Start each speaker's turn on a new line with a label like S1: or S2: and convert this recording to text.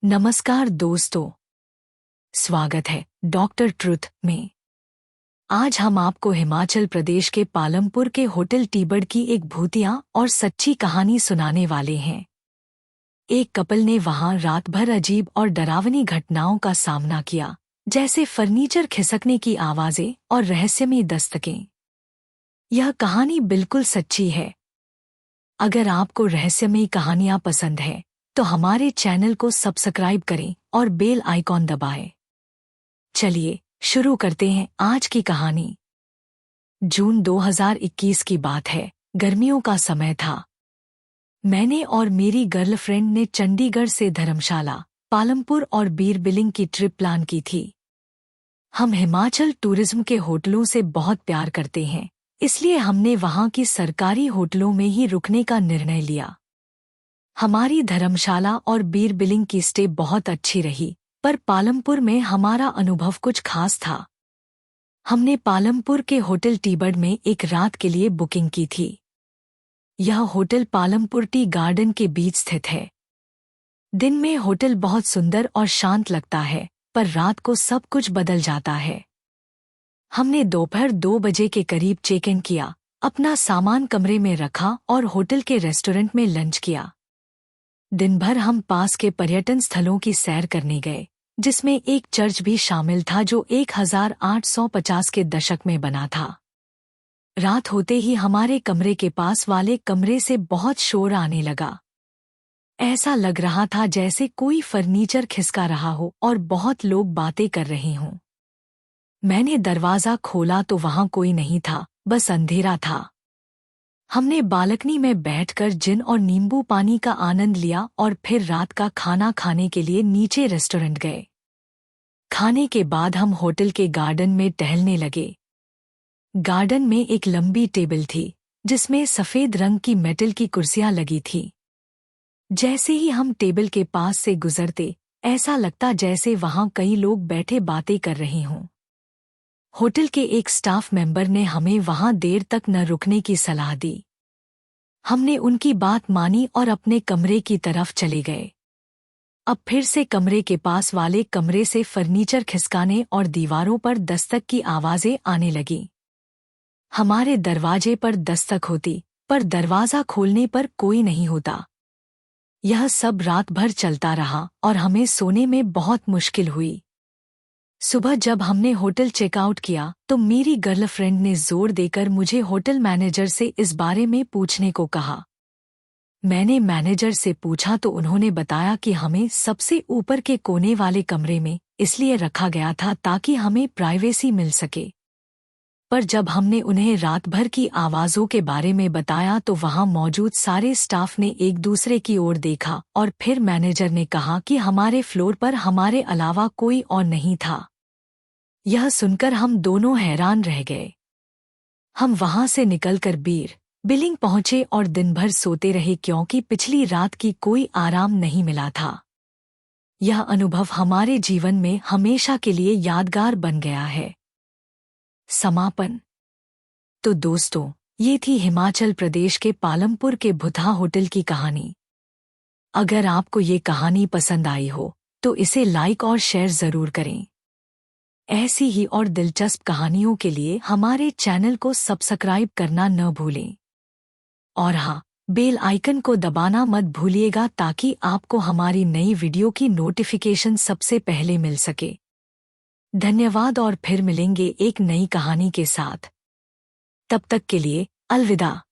S1: नमस्कार दोस्तों, स्वागत है डॉक्टर ट्रुथ में। आज हम आपको हिमाचल प्रदेश के पालमपुर के होटल टी-बर्ड की एक भूतिया और सच्ची कहानी सुनाने वाले हैं। एक कपल ने वहां रात भर अजीब और डरावनी घटनाओं का सामना किया, जैसे फर्नीचर खिसकने की आवाजें और रहस्यमयी दस्तकें। यह कहानी बिल्कुल सच्ची है। अगर आपको रहस्यमयी कहानियां पसंद है तो हमारे चैनल को सब्सक्राइब करें और बेल आइकॉन दबाएं। चलिए शुरू करते हैं आज की कहानी। जून 2021 की बात है। गर्मियों का समय था। मैंने और मेरी गर्लफ्रेंड ने चंडीगढ़ से धर्मशाला, पालमपुर और बीर बिलिंग की ट्रिप प्लान की थी। हम हिमाचल टूरिज्म के होटलों से बहुत प्यार करते हैं, इसलिए हमने वहां की सरकारी होटलों में ही रुकने का निर्णय लिया। हमारी धर्मशाला और बीर बिलिंग की स्टे बहुत अच्छी रही, पर पालमपुर में हमारा अनुभव कुछ खास था। हमने पालमपुर के होटल टी-बर्ड में एक रात के लिए बुकिंग की थी। यह होटल पालमपुर टी गार्डन के बीच स्थित है। दिन में होटल बहुत सुंदर और शांत लगता है, पर रात को सब कुछ बदल जाता है। हमने दोपहर 2 बजे के करीब चेक इन किया, अपना सामान कमरे में रखा और होटल के रेस्टोरेंट में लंच किया। दिन भर हम पास के पर्यटन स्थलों की सैर करने गए, जिसमें एक चर्च भी शामिल था जो 1850 के दशक में बना था। रात होते ही हमारे कमरे के पास वाले कमरे से बहुत शोर आने लगा। ऐसा लग रहा था जैसे कोई फर्नीचर खिसका रहा हो और बहुत लोग बातें कर रहे हों। मैंने दरवाज़ा खोला तो वहां कोई नहीं था, बस अंधेरा था। हमने बालकनी में बैठकर जिन और नींबू पानी का आनंद लिया और फिर रात का खाना खाने के लिए नीचे रेस्टोरेंट गए। खाने के बाद हम होटल के गार्डन में टहलने लगे। गार्डन में एक लंबी टेबल थी, जिसमें सफेद रंग की मेटल की कुर्सियां लगी थी। जैसे ही हम टेबल के पास से गुजरते, ऐसा लगता जैसे वहां कई लोग बैठे बातें कर रहे हों। होटल के एक स्टाफ मेंबर ने हमें वहां देर तक न रुकने की सलाह दी। हमने उनकी बात मानी और अपने कमरे की तरफ चले गए। अब फिर से कमरे के पास वाले कमरे से फर्नीचर खिसकाने और दीवारों पर दस्तक की आवाजें आने लगीं। हमारे दरवाजे पर दस्तक होती, पर दरवाज़ा खोलने पर कोई नहीं होता। यह सब रात भर चलता रहा और हमें सोने में बहुत मुश्किल हुई। सुबह जब हमने होटल चेकआउट किया तो मेरी गर्लफ्रेंड ने जोर देकर मुझे होटल मैनेजर से इस बारे में पूछने को कहा। मैंने मैनेजर से पूछा तो उन्होंने बताया कि हमें सबसे ऊपर के कोने वाले कमरे में इसलिए रखा गया था ताकि हमें प्राइवेसी मिल सके। पर जब हमने उन्हें रात भर की आवाज़ों के बारे में बताया तो वहां मौजूद सारे स्टाफ ने एक दूसरे की ओर देखा और फिर मैनेजर ने कहा कि हमारे फ्लोर पर हमारे अलावा कोई और नहीं था। यह सुनकर हम दोनों हैरान रह गए। हम वहां से निकलकर बीर बिलिंग पहुंचे और दिन भर सोते रहे क्योंकि पिछली रात की कोई आराम नहीं मिला था। यह अनुभव हमारे जीवन में हमेशा के लिए यादगार बन गया है। समापन। तो दोस्तों, ये थी हिमाचल प्रदेश के पालमपुर के भुथा होटल की कहानी। अगर आपको ये कहानी पसंद आई हो तो इसे लाइक और शेयर जरूर करें। ऐसी ही और दिलचस्प कहानियों के लिए हमारे चैनल को सब्सक्राइब करना न भूलें। और हाँ, बेल आइकन को दबाना मत भूलिएगा ताकि आपको हमारी नई वीडियो की नोटिफिकेशन सबसे पहले मिल सके। धन्यवाद और फिर मिलेंगे एक नई कहानी के साथ। तब तक के लिए अलविदा।